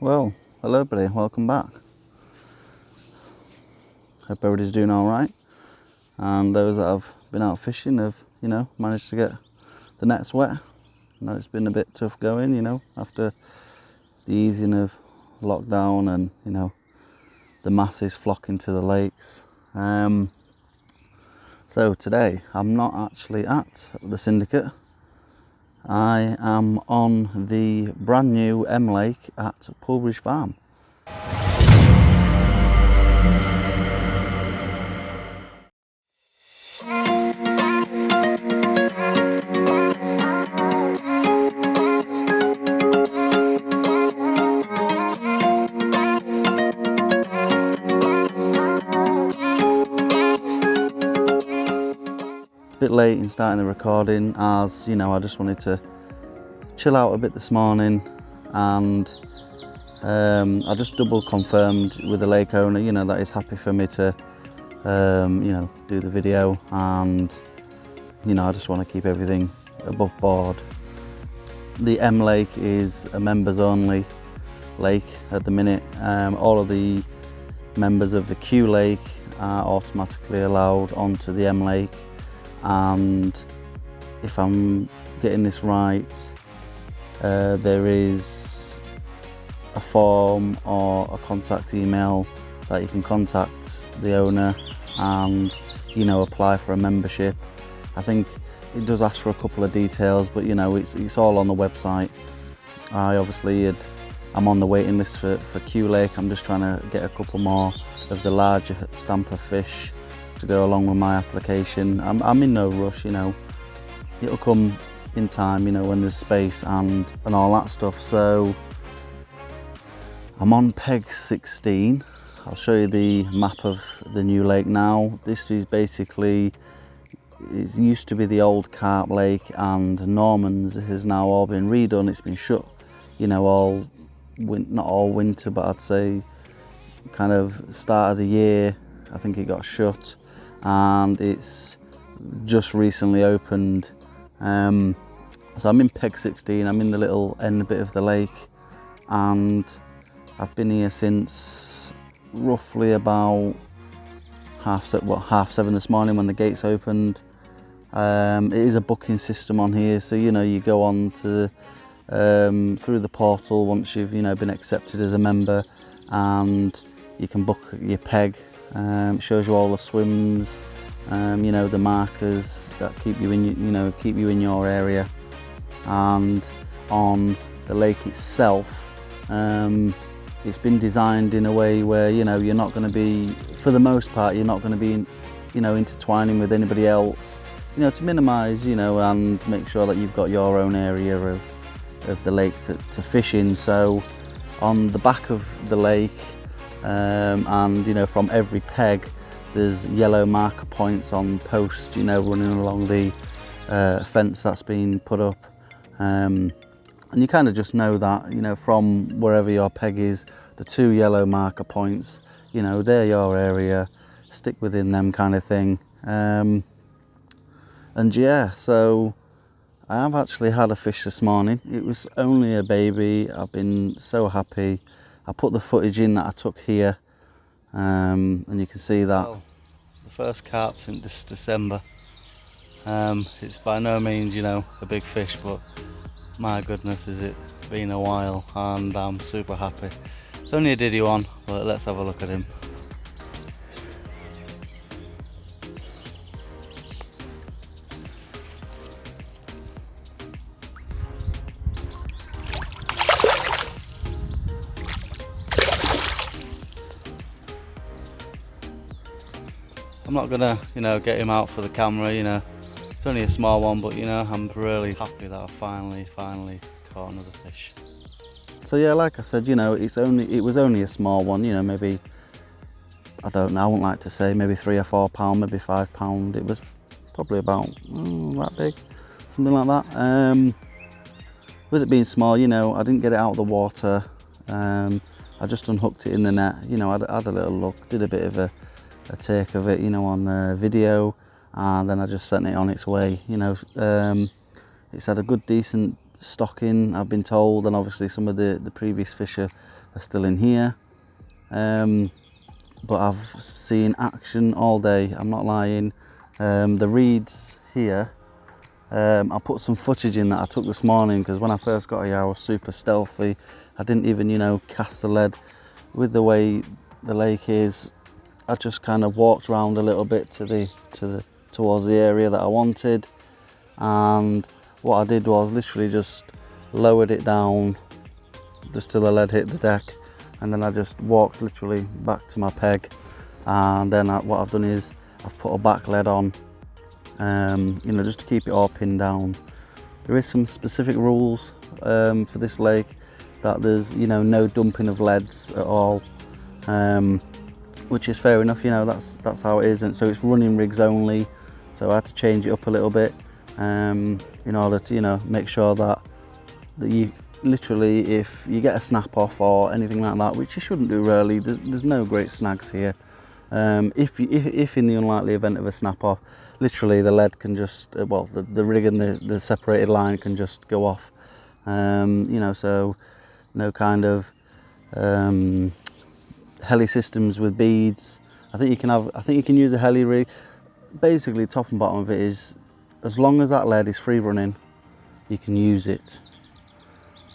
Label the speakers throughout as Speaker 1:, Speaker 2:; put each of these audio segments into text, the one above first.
Speaker 1: Well, hello everybody, welcome back. Hope everybody's doing alright. And those that have been out fishing have, managed to get the nets wet. I know it's been a bit tough going, after the easing of lockdown and, the masses flocking to the lakes. So today, I'm not actually at the syndicate. I am on the brand new M Lake at Pulbridge Farm. Bit late in starting the recording, as I just wanted to chill out a bit this morning, and I just double confirmed with the lake owner that he's happy for me to do the video, and I just want to keep everything above board. The M Lake is a members only lake at the minute. All of the members of the Q Lake are automatically allowed onto the M Lake. And if I'm getting this right, there is a form or a contact email that you can contact the owner and apply for a membership. I think it does ask for a couple of details, but it's all on the website. I'm on the waiting list for Q Lake. I'm just trying to get a couple more of the larger stamper fish to go along with my application. I'm in no rush, it'll come in time, when there's space and all that stuff. So I'm on peg 16. I'll show you the map of the new lake now. This is basically, it used to be the old Carp Lake and Norman's. This has now all been redone. It's been shut, not all winter, but I'd say kind of start of the year, I think it got shut. And it's just recently opened. So I'm in peg 16, I'm in the little end bit of the lake, and I've been here since roughly about half 7 this morning when the gates opened. It is a booking system on here, so you go on to through the portal once you've been accepted as a member, and you can book your peg. It shows you all the swims, the markers that keep you in your area. And on the lake itself, it's been designed in a way where you're not going to be, for the most part, you're not going to be intertwining with anybody else, to minimise and make sure that you've got your own area of the lake to fish in. So on the back of the lake, and from every peg there's yellow marker points on posts running along the fence that's been put up, and you kind of just know that from wherever your peg is, the 2 yellow marker points, they're your area, stick within them kind of thing. And yeah, so I have actually had a fish this morning. It was only a baby. I've been so happy. I put the footage in that I took here, and you can see that. Well, the first carp since this December. It's by no means, a big fish, but my goodness, has it been a while, and I'm super happy. It's only a diddy one, but let's have a look at him. I'm not gonna, get him out for the camera, it's only a small one, but I'm really happy that I finally caught another fish. So yeah, like I said, it was only a small one, maybe, I don't know, I wouldn't like to say, maybe 3 or 4 pound, maybe 5 pound. It was probably about that big, something like that. With it being small, I didn't get it out of the water. I just unhooked it in the net, I had a little look, did a bit of a take of it, on video, and then I just sent it on its way. It's had a good decent stocking, I've been told, and obviously some of the previous fish are still in here. But I've seen action all day, I'm not lying. The reeds here, I put some footage in that I took this morning, because when I first got here I was super stealthy. I didn't even, you know, cast the lead. With the way the lake is, I just kind of walked around a little bit towards the area that I wanted, and what I did was literally just lowered it down just till the lead hit the deck, and then I just walked literally back to my peg, and then what I've done is I've put a back lead on, you know, just to keep it all pinned down. There is some specific rules for this lake, that there's, you know, no dumping of leads at all, which is fair enough, you know, that's how it is. And so it's running rigs only, so I had to change it up a little bit in order to, you know, make sure that you literally, if you get a snap off or anything like that, which you shouldn't do really, there's no great snags here. If in the unlikely event of a snap off, literally the lead can just, well, the rig and the separated line can just go off. You know, so no kind of heli systems with beads. I think you can use a heli rig. Basically, top and bottom of it is, as long as that lead is free running, you can use it.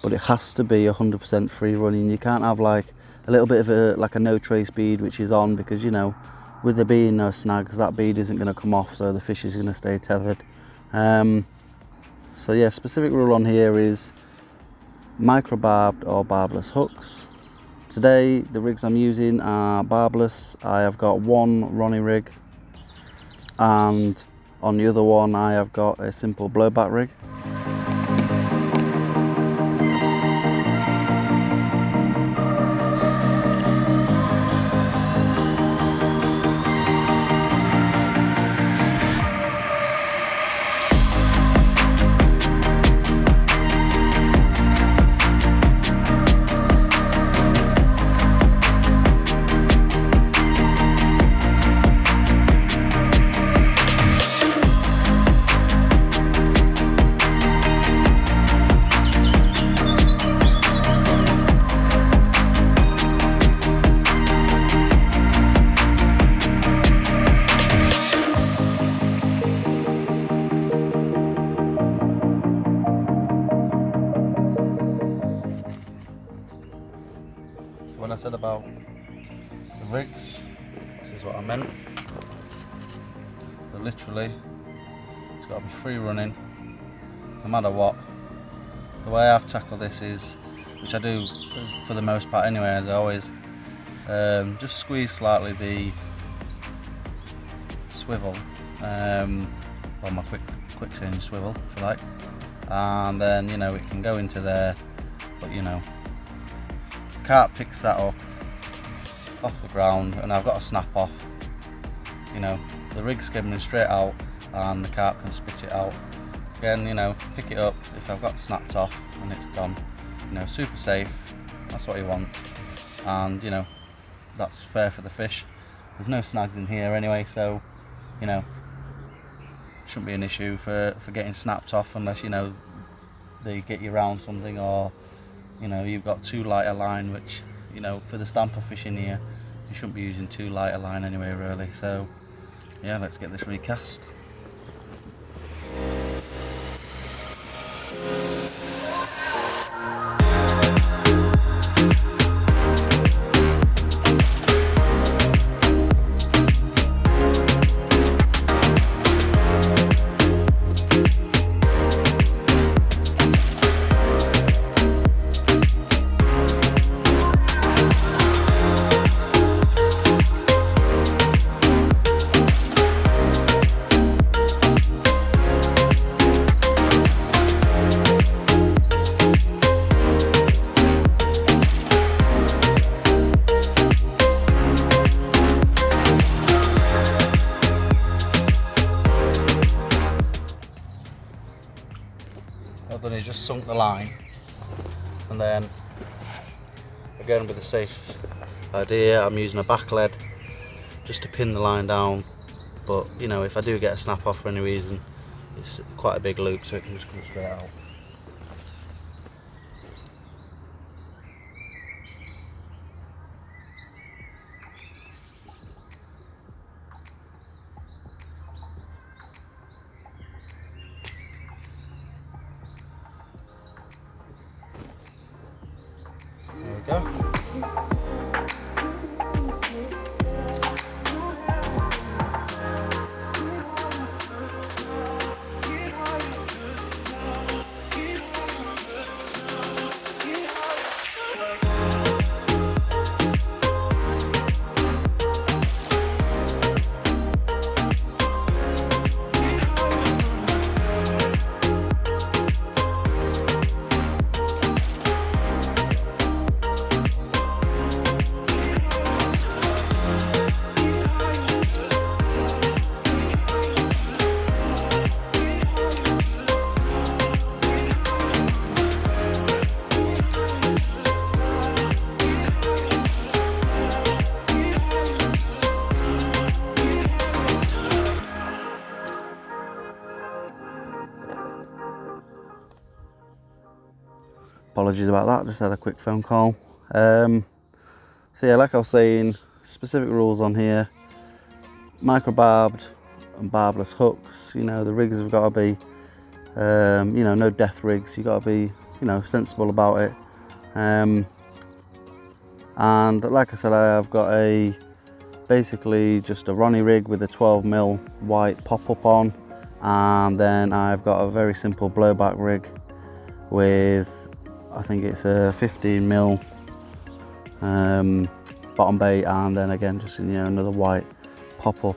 Speaker 1: But it has to be 100% free running. You can't have like a little bit of a no trace bead which is on, because, you know, with there being no snags, that bead isn't going to come off, so the fish is going to stay tethered. So yeah, specific rule on here is micro barbed or barbless hooks. Today the rigs I'm using are barbless. I have got one Ronnie rig, and on the other one I have got a simple blowback rig. When I said about the rigs, this is what I meant. So literally, it's got to be free running, no matter what. The way I've tackled this is, which I do for the most part anyway, as I always, just squeeze slightly the swivel, or my quick change swivel, if you like, and then, you know, it can go into there, but, you know, Carp picks that up off the ground, and I've got a snap off. You know, the rig's skimming straight out, and the carp can spit it out. Again, you know, pick it up if I've got snapped off and it's gone. You know, super safe. That's what he wants, and, you know, that's fair for the fish. There's no snags in here anyway, so, you know, shouldn't be an issue for getting snapped off, unless, you know, they get you around something, or, you know, you've got too light a line, which, you know, for the stamper fish in here, you shouldn't be using too light a line anyway, really. So yeah, let's get this recast. What I've done is just sunk the line, and then again with the safe idea, I'm using a back lead just to pin the line down. But, you know, if I do get a snap off for any reason, it's quite a big loop, so it can just come straight out. we go. Apologies about that, just had a quick phone call. So yeah, like I was saying, specific rules on here. Micro barbed and barbless hooks, you know, the rigs have got to be, you know, no death rigs, you've got to be, you know, sensible about it. And like I said, I've got basically just a Ronnie rig with a 12mm white pop-up on, and then I've got a very simple blowback rig with, I think it's a 15mm bottom bait, and then again just, you know, another white pop-up.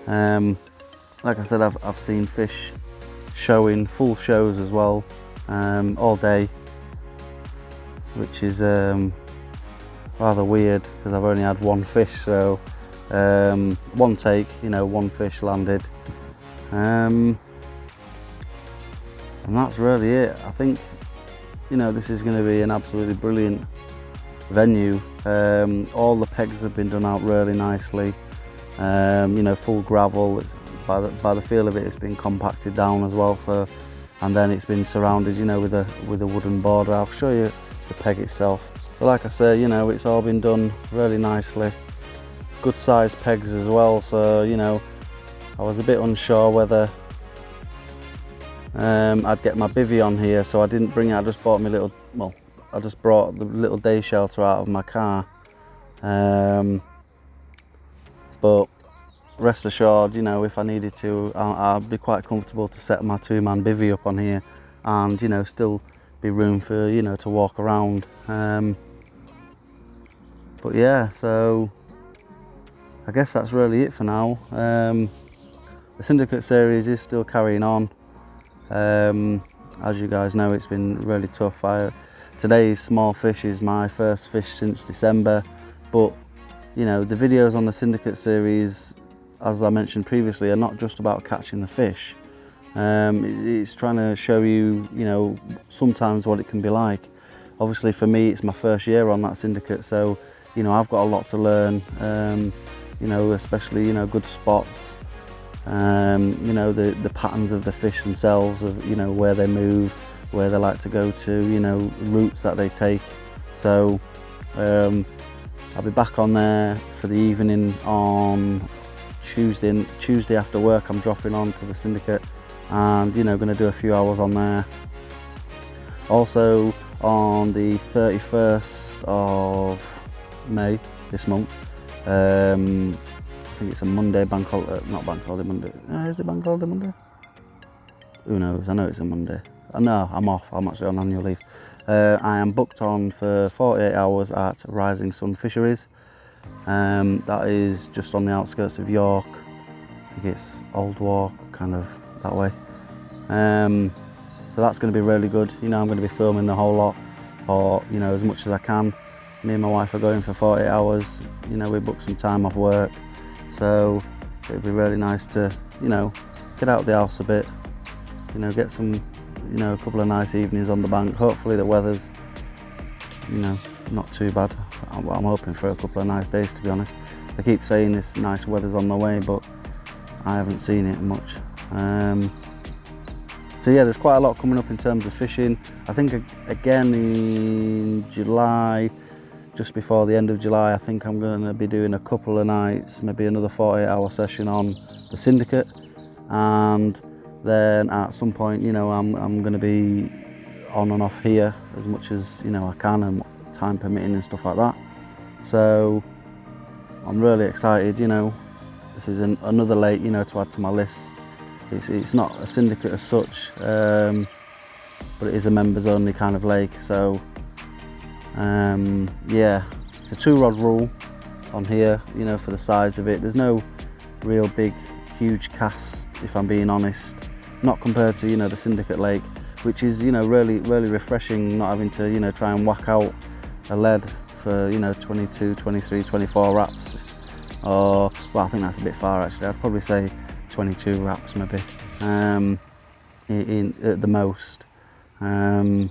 Speaker 1: Like I said, I've seen fish showing full shows as well, all day, which is rather weird because I've only had one fish. So one take, you know, one fish landed, and that's really it. I think, you know, this is going to be an absolutely brilliant venue. All the pegs have been done out really nicely. You know, full gravel. By the feel of it, it's been compacted down as well. So, and then it's been surrounded, you know, with a wooden border. I'll show you the peg itself. So, like I say, you know, it's all been done really nicely. Good sized pegs as well. So, you know, I was a bit unsure whether I'd get my bivvy on here, so I didn't bring it. I just bought my little, well, I just brought the little day shelter out of my car. But rest assured, you know, if I needed to, I'd be quite comfortable to set my 2-man bivvy up on here, and, you know, still be room for, you know, to walk around. But yeah, so I guess that's really it for now. The Syndicate series is still carrying on. As you guys know, it's been really tough. Today's small fish is my first fish since December, but, you know, the videos on the Syndicate series, as I mentioned previously, are not just about catching the fish. It's trying to show you, you know, sometimes what it can be like. Obviously for me, it's my first year on that Syndicate, so, you know, I've got a lot to learn, you know, especially, you know, good spots, you know, the patterns of the fish themselves, of, you know, where they move, where they like to go to, you know, routes that they take. So I'll be back on there for the evening on Tuesday after work. I'm dropping on to the Syndicate, and, you know, going to do a few hours on there. Also on the 31st of May this month, I think it's a Monday, bank holiday, not bank holiday Monday. Is it bank holiday Monday? Who knows? I know it's a Monday. No, I'm off. I'm actually on annual leave. I am booked on for 48 hours at Rising Sun Fisheries. That is just on the outskirts of York. I think it's Old Walk, kind of that way. So that's going to be really good. You know, I'm going to be filming the whole lot, or, you know, as much as I can. Me and my wife are going for 48 hours. You know, we booked some time off work, so it'd be really nice to, you know, get out of the house a bit. You know, get some, you know, a couple of nice evenings on the bank. Hopefully the weather's, you know, not too bad. I'm hoping for a couple of nice days, to be honest. They keep saying this nice weather's on the way, but I haven't seen it much. So yeah, there's quite a lot coming up in terms of fishing. I think again in July, just before the end of July, I think I'm going to be doing a couple of nights, maybe another 48-hour session on the Syndicate, and then at some point, you know, I'm going to be on and off here as much as, you know, I can, and time permitting and stuff like that. So I'm really excited, you know. This is another lake, you know, to add to my list. It's not a syndicate as such, but it is a members only kind of lake. So yeah, it's a 2-rod rule on here, you know, for the size of it. There's no real big, huge cast, if I'm being honest. Not compared to, you know, the syndicate lake, which is, you know, really refreshing, not having to, you know, try and whack out a lead for, you know, 22, 23, 24 wraps. Or, well, I think that's a bit far actually. I'd probably say 22 wraps maybe, at the most, in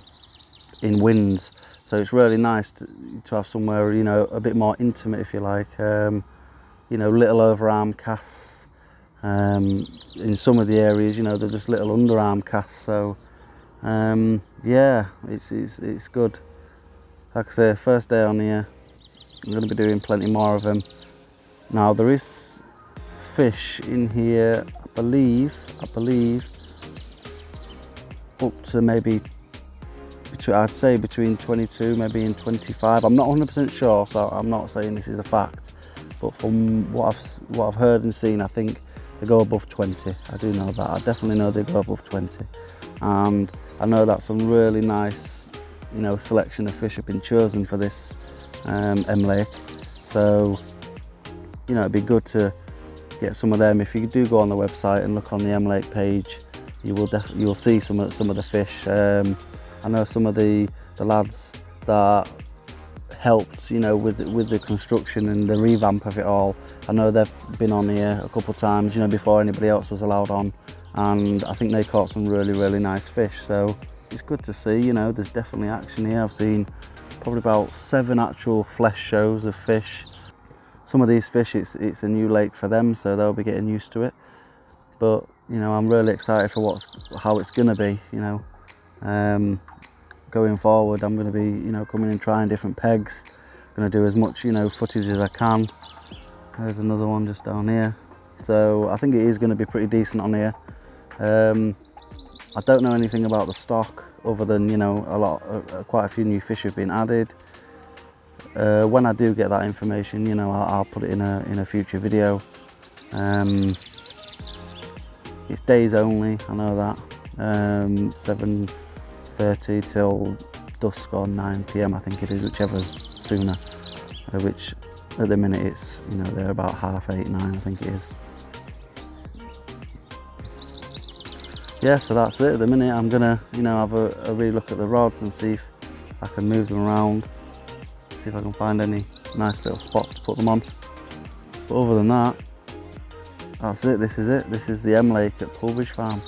Speaker 1: winds. So it's really nice to have somewhere, you know, a bit more intimate, if you like. You know, little overarm casts. In some of the areas, you know, they're just little underarm casts. So yeah, it's good. Like I say, first day on here, I'm going to be doing plenty more of them. Now there is fish in here, I believe, up to maybe, I'd say between 22, maybe and 25. I'm not 100% sure, so I'm not saying this is a fact. But from what I've heard and seen, I think they go above 20. I do know that. I definitely know they go above 20. And I know that some really nice, you know, selection of fish have been chosen for this M Lake. So, you know, it'd be good to get some of them. If you do go on the website and look on the M Lake page, you'll see some of the fish. I know some of the lads that helped, you know, with the construction and the revamp of it all. I know they've been on here a couple of times, you know, before anybody else was allowed on, and I think they caught some really nice fish. So it's good to see, you know, there's definitely action here. I've seen probably about 7 actual flesh shows of fish. Some of these fish, it's a new lake for them, so they'll be getting used to it. But, you know, I'm really excited for how it's gonna be, you know. Going forward, I'm gonna be, you know, coming and trying different pegs. Gonna do as much, you know, footage as I can. There's another one just down here. So I think it is gonna be pretty decent on here. I don't know anything about the stock other than, you know, quite a few new fish have been added. When I do get that information, you know, I'll put it in a future video. It's days only, I know that. 7:30 till dusk or 9 PM, I think it is, whichever's sooner. Which at the minute it's, you know, they're about 8:30, 9, I think it is. Yeah, so that's it at the minute. I'm gonna, you know, have a re-look at the rods and see if I can move them around. See if I can find any nice little spots to put them on. But other than that, that's it. This is it. This is the M Lake at Pulbridge Farm.